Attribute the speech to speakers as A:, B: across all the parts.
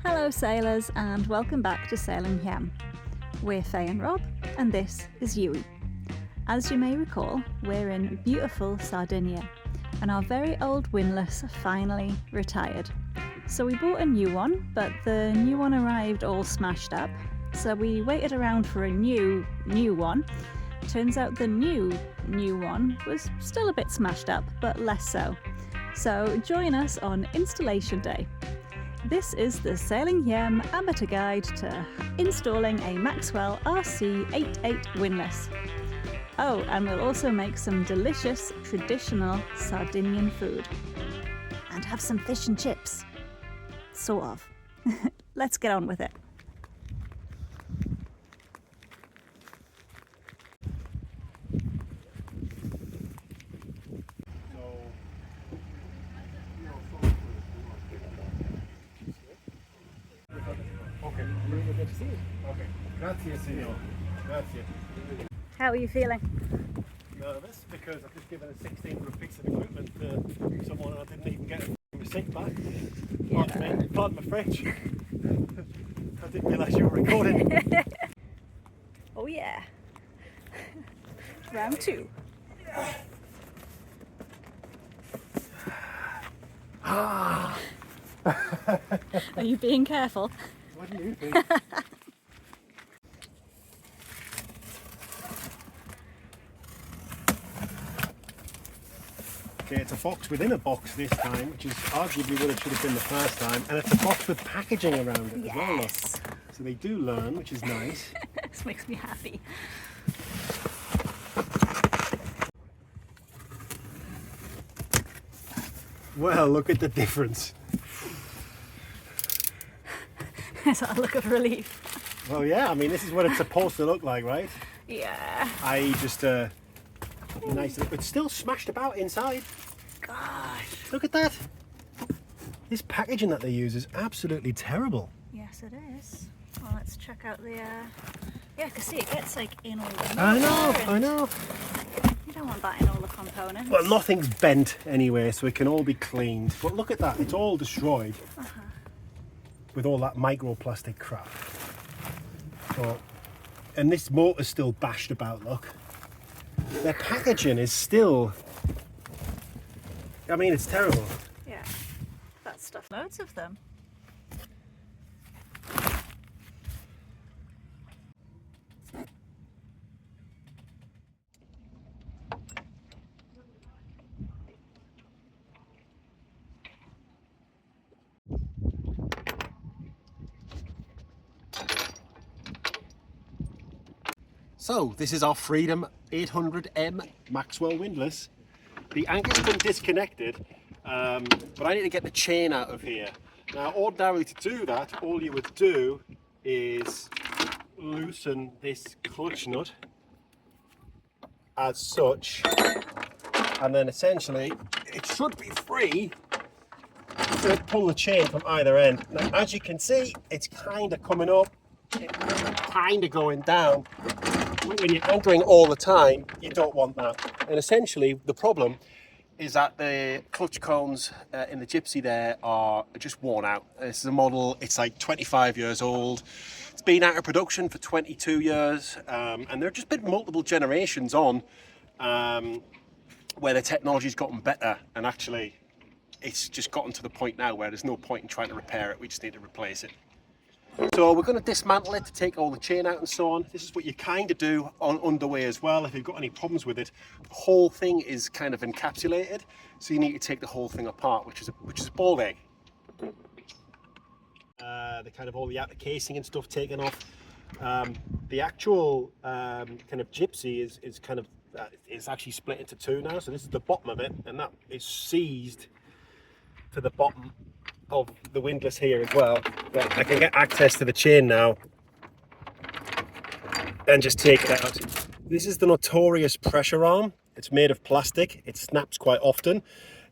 A: Hello sailors and welcome back to Sailing Yam. We're Faye and Rob and this is Yui. As you may recall, we're in beautiful Sardinia and our very old Windlass finally retired. So we bought a new one, but the new one arrived all smashed up. So we waited around for a new one. Turns out the new one was still a bit smashed up, but less so. So join us on installation day. This is the Sailing Yam amateur guide to installing a Maxwell RC88 windlass. Oh, and we'll also make some delicious traditional Sardinian food. And have some fish and chips. Sort of. Let's get on with it.
B: Okay, grazie signor, grazie.
A: How are you feeling?
B: Nervous because I've just given a 16-foot piece of equipment to someone and I didn't even get a receipt back. Pardon my French. I didn't realise you were recording.
A: Oh yeah. Round two.
B: Ah.
A: Are you being careful?
B: What do you think? Okay, it's a box within a box this time, which is arguably what it should have been the first time, and it's a box with packaging around it as well. Look. So they do learn, which is nice.
A: This makes me happy.
B: Well, look at the difference.
A: Is that a look of relief?
B: Well, yeah, I mean, this is what it's supposed to look like, right?
A: Yeah.
B: Just nice. It's still smashed about inside.
A: Gosh.
B: Look at that. This packaging that they use is absolutely terrible.
A: Yes, it is. Well, let's check out the. Yeah, because see, it gets like in all the.
B: I know.
A: You don't want that in all the components.
B: Well, nothing's bent anyway, so it can all be cleaned. But look at that. It's all destroyed with all that microplastic crap. So, and this motor's still bashed about. Look. Their packaging is still, I mean, it's terrible.
A: Yeah, that stuff. Loads of them.
B: So this is our Freedom 800M Maxwell windlass. The anchor's been disconnected, but I need to get the chain out of here. Now ordinarily to do that, all you would do is loosen this clutch nut as such, and then essentially it should be free to pull the chain from either end. Now as you can see, it's kind of coming up, kind of going down. When you're anchoring all the time, you don't want that. And essentially the problem is that the clutch cones in the Gypsy there are just worn out. This is a model, it's like 25 years old. It's been out of production for 22 years and there have just been multiple generations on where the technology's gotten better, and actually it's just gotten to the point now where there's no point in trying to repair it, we just need to replace it. So we're going to dismantle it to take all the chain out and so on. This is what you kind of do on underway as well if you've got any problems with it. The whole thing is kind of encapsulated, so you need to take the whole thing apart, which is a ball egg. The kind of all the outer casing and stuff taken off. The actual kind of Gypsy is kind of it's actually split into two now. So this is the bottom of it, and that is seized to the bottom of the windlass here as well. But I can get access to the chain now and just take it out. This is the notorious pressure arm. It's made of plastic. It snaps quite often.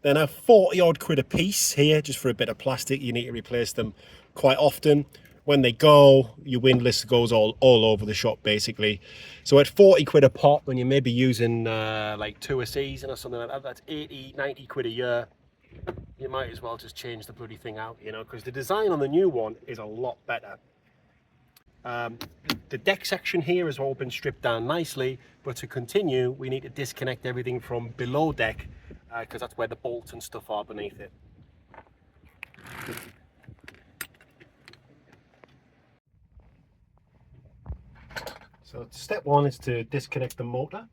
B: They're now 40 odd quid a piece here just for a bit of plastic. You need to replace them quite often. When they go, your windlass goes all over the shop basically. So at 40 quid a pop, when you may be using like 2 a season or something like that, that's 80, 90 quid a year. you might as well just change the bloody thing out, you know, because the design on the new one is a lot better. The deck section here has all been stripped down nicely, but to continue we need to disconnect everything from below deck, because that's where the bolts and stuff are beneath it. So step one is to disconnect the motor.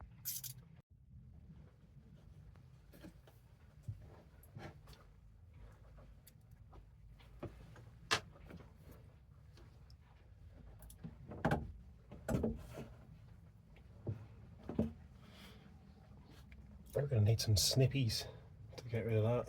B: We're going to need some snippies to get rid of that.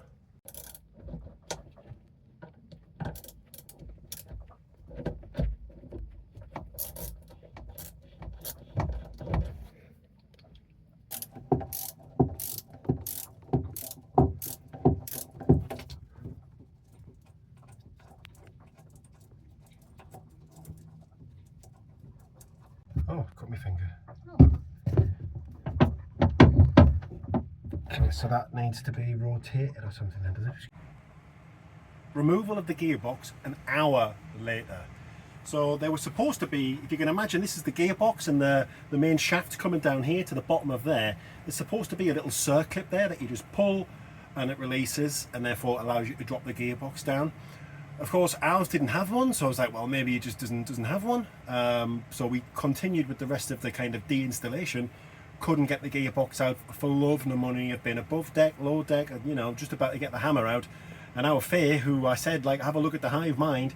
B: Oh, cut my finger. Okay, so that needs to be rotated or something then, does it? Removal of the gearbox an hour later. So there was supposed to be, if you can imagine, this is the gearbox and the main shaft coming down here to the bottom of there. There's supposed to be a little circlip there that you just pull and it releases and therefore allows you to drop the gearbox down. Of course ours didn't have one, so I was like, well, maybe it just doesn't have one. So we continued with the rest of the kind of deinstallation. Couldn't get the gearbox out for love nor money. I've been above deck, low deck, and you know, just about to get the hammer out. And our Faye, who I said, like, have a look at the hive mind,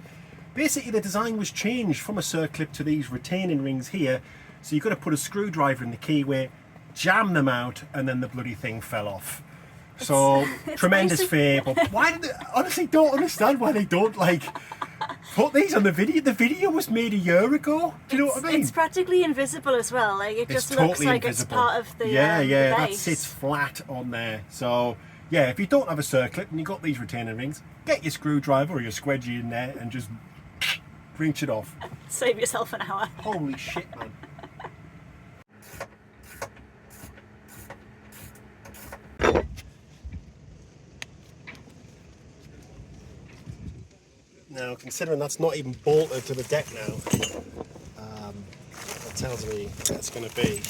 B: basically the design was changed from a circlip to these retaining rings here. So you've got to put a screwdriver in the keyway, jam them out, and then the bloody thing fell off. So tremendous Faye, but why did they, honestly don't understand why they don't like put these on the video. The video was made a year ago. Do you know what I mean?
C: It's practically invisible as well. Like it just
B: totally
C: looks like
B: invisible.
C: it's part of the
B: yeah,
C: the
B: that
C: base.
B: sits flat on there. So yeah, if you don't have a circlip and you've got these retaining rings, get your screwdriver or your squedgy in there and just wrench it off.
C: Save yourself an hour.
B: Holy shit, man. Now, considering that's not even bolted to the deck now, that tells me that's going to be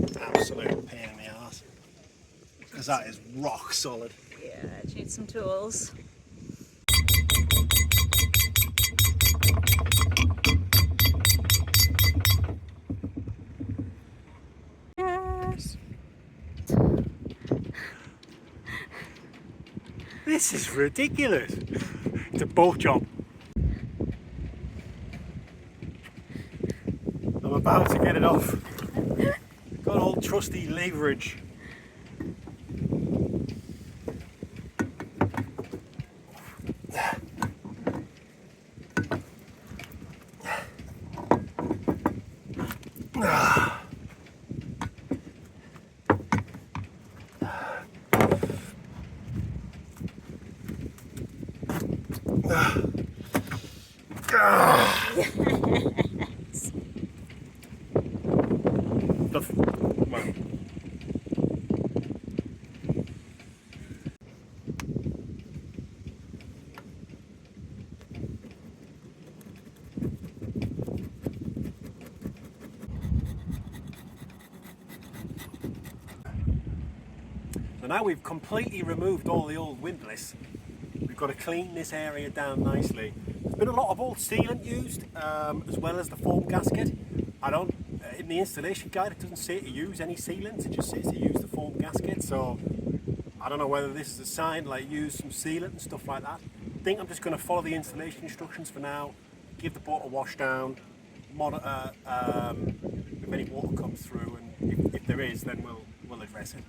B: an absolute pain in the arse. Because that is rock solid.
A: Yeah, it needs some tools.
C: Yes.
B: This is ridiculous. It's a bolt job. I'm about to get it off. Got old trusty leverage. Well. So now we've completely removed all the old windlass. We've got to clean this area down nicely. There's been a lot of old sealant used, as well as the foam gasket. In the installation guide it doesn't say to use any sealant, it just says to use the foam gasket, so I don't know whether this is a sign like use some sealant and stuff like that. I think I'm just going to follow the installation instructions for now, give the boat a wash down, monitor if any water comes through, and if there is then we'll address it.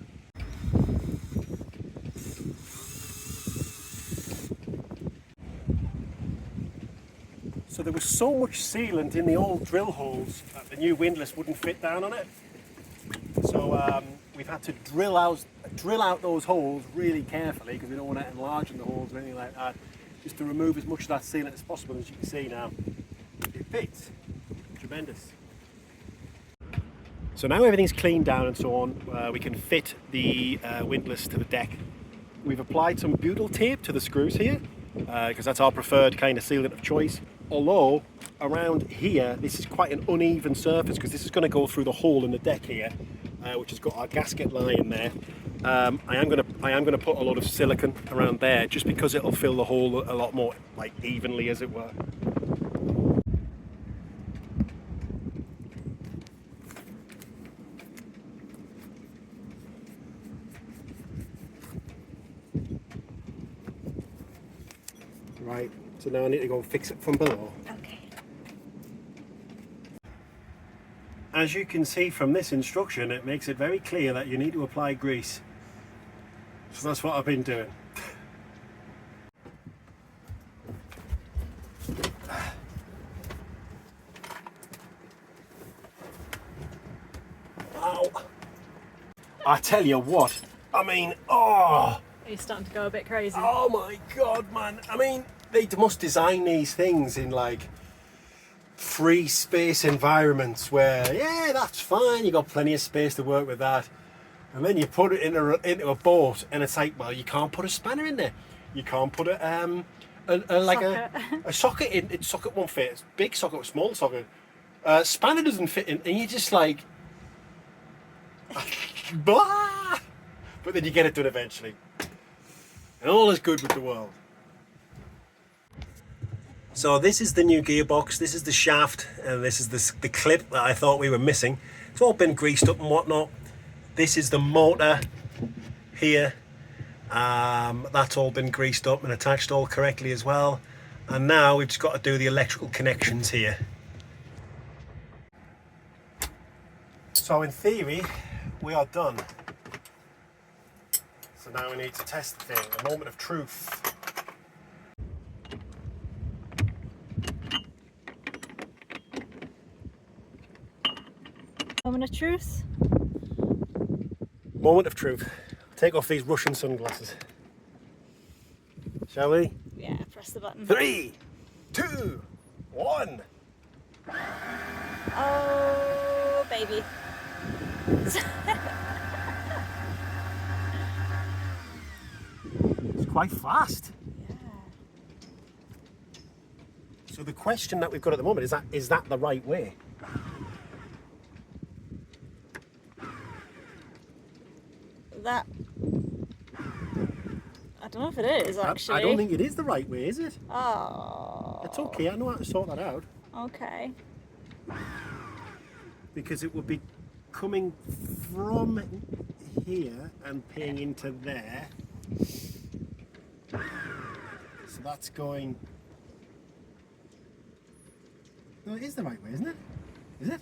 B: So there was so much sealant in the old drill holes that the new windlass wouldn't fit down on it. So we've had to drill out those holes really carefully because we don't want to enlarge the holes or anything like that, just to remove as much of that sealant as possible. As you can see now, it fits. Tremendous. So now everything's cleaned down and so on, we can fit the windlass to the deck. we've applied some butyl tape to the screws here because that's our preferred kind of sealant of choice. Although around here, this is quite an uneven surface because this is going to go through the hole in the deck here, which has got our gasket line there. I am going to put a lot of silicone around there just because it'll fill the hole a lot more like evenly, as it were. Right, so now I need to go and fix it from below.
C: Okay.
B: As you can see from this instruction, it makes it very clear that you need to apply grease. So that's what I've been doing. Ow. I tell you what, I mean, oh!
C: He's starting to go a bit crazy.
B: Oh my God, man. I mean, they must design these things in like free space environments where, yeah, that's fine, you got plenty of space to work with that. And then you put it into a boat and it's like, well, you can't put a spanner in there. You can't put a socket in. Its socket won't fit. It's big socket or small socket. Spanner doesn't fit in, and you're just like, blah! But then you get it done eventually. And all is good with the world. So this is the new gearbox, this is the shaft, and this is the clip that I thought we were missing. It's all been greased up and whatnot. This is the motor here. That's all been greased up and attached all correctly as well. And now we've just got to do the electrical connections here. So in theory, we are done. So now we need to test the thing, the moment of truth.
C: Moment of truth.
B: Moment of truth. Take off these Russian sunglasses. Shall we?
C: Yeah, press the button.
B: 3, 2, 1.
C: Oh, baby.
B: It's quite fast.
C: Yeah.
B: So the question that we've got at the moment is that the right way?
C: That, I don't know if it is actually.
B: I don't think it is the right way, is it?
C: Oh.
B: It's okay, I know how to sort that out.
C: Okay.
B: Because it would be coming from here and paying into there. So that's going... No, it is the right way, isn't it? Is it?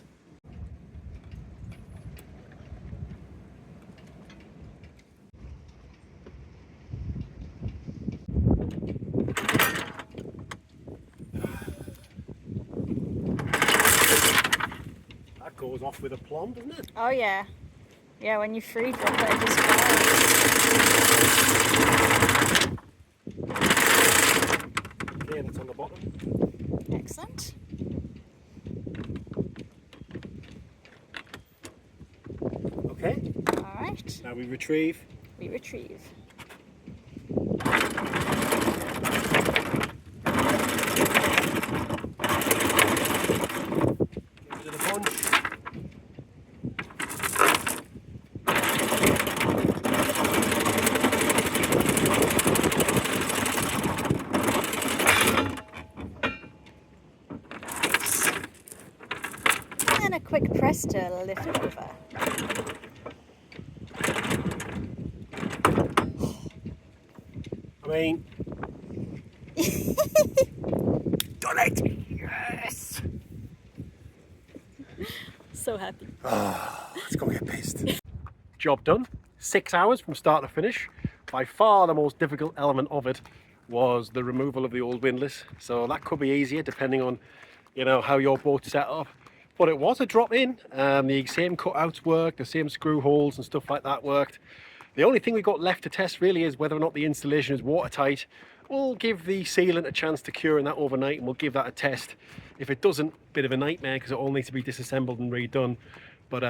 B: Goes off with a plumb, doesn't it?
C: Oh yeah. Yeah, when you free drop it, it just flies.
B: Okay, and it's on the bottom.
C: Excellent.
B: Okay.
C: Alright.
B: Now we retrieve.
C: We retrieve. And a quick press to lift it over.
B: I mean, done it! Yes!
C: So happy.
B: Let's go get pissed. Job done. 6 hours from start to finish. By far the most difficult element of it was the removal of the old windlass. So that could be easier depending on, you know, how your boat's set up. But it was a drop in. The same cutouts worked, the same screw holes and stuff like that worked. The only thing we got left to test really is whether or not the installation is watertight. We'll give the sealant a chance to cure in that overnight and we'll give that a test. If it doesn't, bit of a nightmare because it all needs to be disassembled and redone. But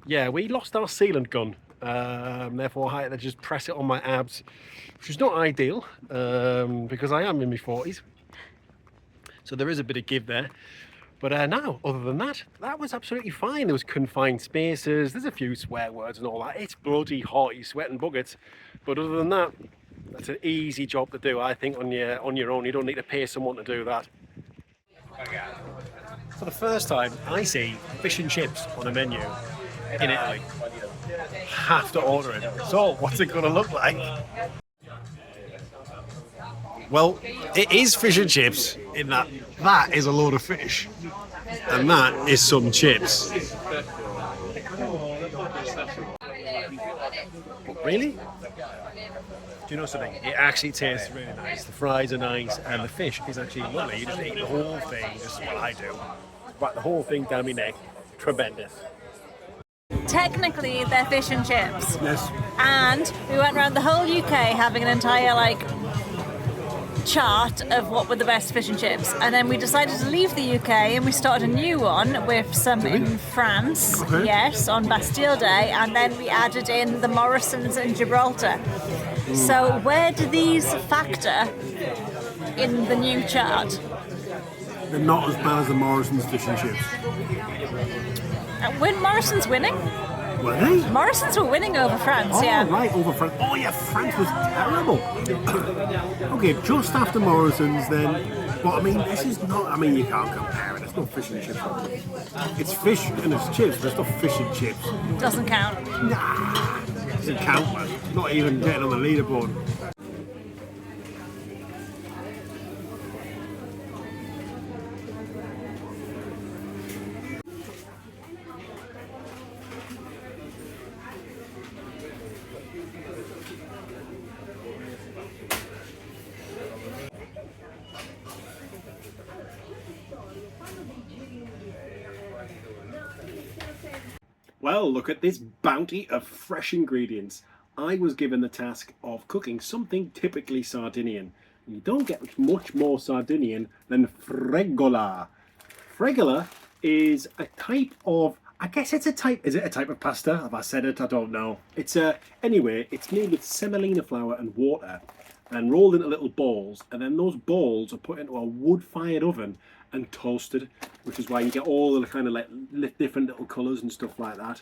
B: yeah, we lost our sealant gun therefore I had to just press it on my abs, which is not ideal because I am in my 40s. So there is a bit of give there. But now, other than that, that was absolutely fine. There was confined spaces, there's a few swear words and all that. It's bloody hot, you're sweating buckets. But other than that, that's an easy job to do, I think, on your own. You don't need to pay someone to do that. For the first time, I see fish and chips on a menu in Italy. Have to order it. So, what's it going to look like? Well, it is fish and chips in that is a load of fish and that is some chips. But really? Do you know something? It actually tastes really nice. The fries are nice and the fish is actually lovely. You just eat the whole thing, just what I do. Right, the whole thing down my neck. Tremendous.
A: Technically, they're fish and chips.
B: Yes.
A: And we went around the whole UK having an entire chart of what were the best fish and chips, and then we decided to leave the UK and we started a new one with some in France, yes, on Bastille Day, and then we added in the Morrisons in Gibraltar. So where do these factor in the new chart?
B: They're not as bad as the Morrison's fish and chips.
A: When Morrison's winning?
B: Were they?
A: Morrison's were winning over France,
B: Oh,
A: yeah.
B: right, over France. Oh, yeah, France was terrible. Okay, just after Morrison's then. But I mean, this is not, I mean, you can't compare it. It's not fish and chips. It's fish and it's chips, but it's not fish and chips.
A: Doesn't count.
B: Nah, doesn't count, man. Not even getting on the leaderboard. Well, look at this bounty of fresh ingredients. I was given the task of cooking something typically Sardinian. You don't get much more Sardinian than Fregola. Fregola is a type of, I guess it's a type, is it a type of pasta? Have I said it? I don't know. It's anyway, it's made with semolina flour and water and rolled into little balls, and then those balls are put into a wood-fired oven and toasted, which is why you get all the kind of different little colours and stuff like that.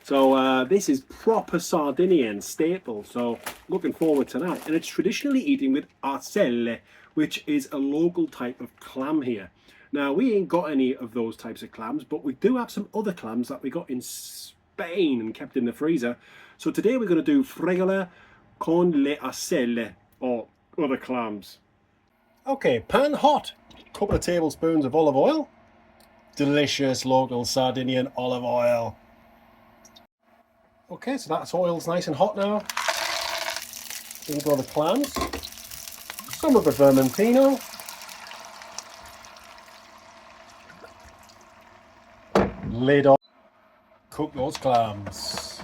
B: So this is proper Sardinian staple, so looking forward to that. And it's traditionally eaten with arcelle, which is a local type of clam here. Now, we ain't got any of those types of clams, but we do have some other clams that we got in Spain and kept in the freezer. So today we're going to do fregola con le arcelle, or other clams. Okay, pan hot. Couple of tablespoons of olive oil. Delicious local Sardinian olive oil. Okay, so that's oil's nice and hot now. In go the clams. Some of the vermentino. Lid on. Cook those clams.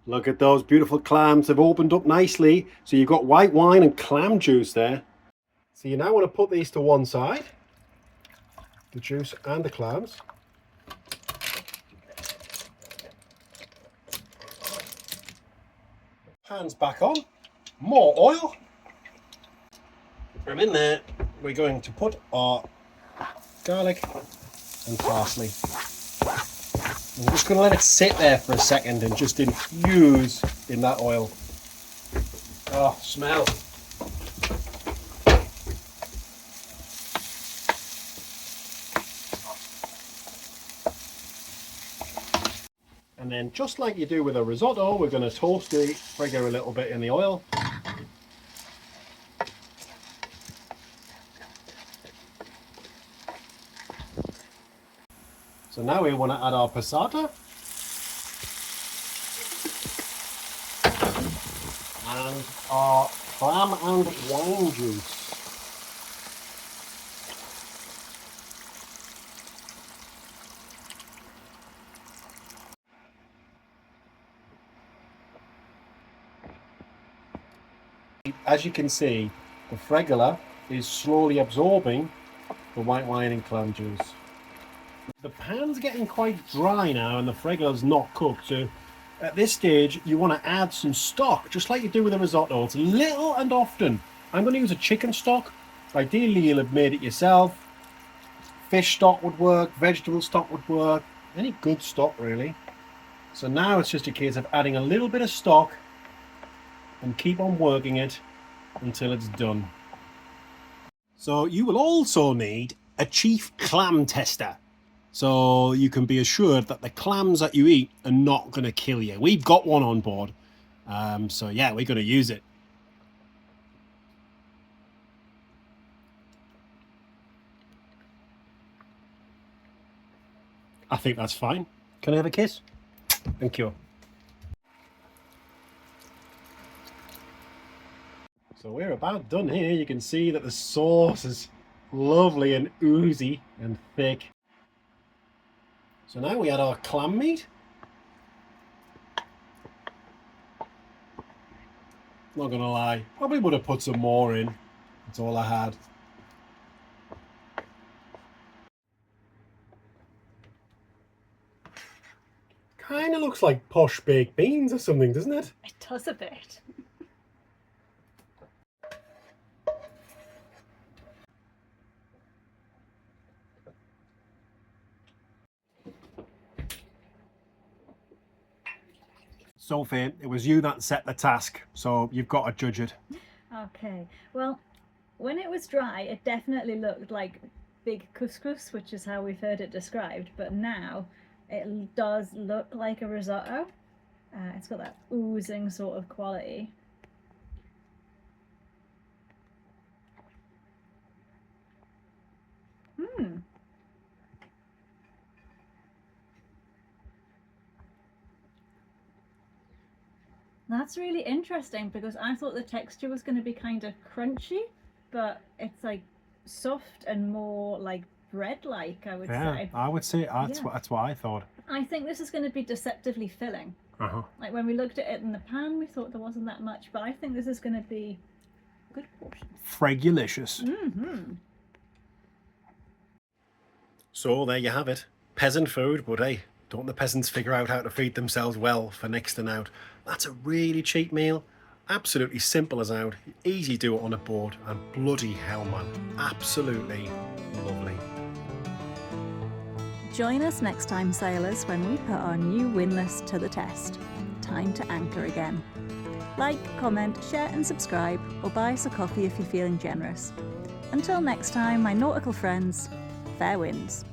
B: Look at those beautiful clams. They've opened up nicely. So you've got white wine and clam juice there. So you now want to put these to one side. The juice and the clams. Pan's back on. More oil. From in there, we're going to put our garlic and parsley. I'm just going to let it sit there for a second and just infuse in that oil. Oh, smell. And then just like you do with a risotto, we're going to toast the Frego a little bit in the oil. So now we want to add our passata and our clam and wine juice. As you can see, the Fregola is slowly absorbing the white wine and clam juice. The pan's getting quite dry now and the Fregola's not cooked, so at this stage you want to add some stock, just like you do with a risotto. It's little and often. I'm going to use a chicken stock. Ideally you'll have made it yourself. Fish stock would work, vegetable stock would work, any good stock really. So now it's just a case of adding a little bit of stock and keep on working it until it's done. So you will also need a chief clam tester, so you can be assured that the clams that you eat are not going to kill you. We've got one on board, so yeah, we're going to use it. I think that's fine. Can I have a kiss? Thank you. So we're about done here. You can see that the sauce is lovely and oozy and thick. So now we add our clam meat. Not gonna lie, probably would have put some more in. That's all I had. Kind of looks like posh baked beans or something, doesn't it?
C: It does a bit.
B: So Faye, it was you that set the task, so you've got to judge it.
C: Okay, well, when it was dry, it definitely looked like big couscous, which is how we've heard it described, but now it does look like a risotto. It's got that oozing sort of quality. That's really interesting because I thought the texture was going to be kind of crunchy, but it's like soft and more like bread-like, I would say.
B: I would say that's what I thought.
C: I think this is going to be deceptively filling. Like when we looked at it in the pan, we thought there wasn't that much, but I think this is going to be a good portion.
B: Fregulicious. So there you have it. Peasant food, but hey, don't the peasants figure out how to feed themselves well for next to nout? That's a really cheap meal. Absolutely simple as out. Easy to do it on a board, and bloody hell man, absolutely lovely.
A: Join us next time, sailors, when we put our new windlass to the test. Time to anchor again. Like, comment, share and subscribe, or buy us a coffee if you're feeling generous. Until next time, my nautical friends, fair winds.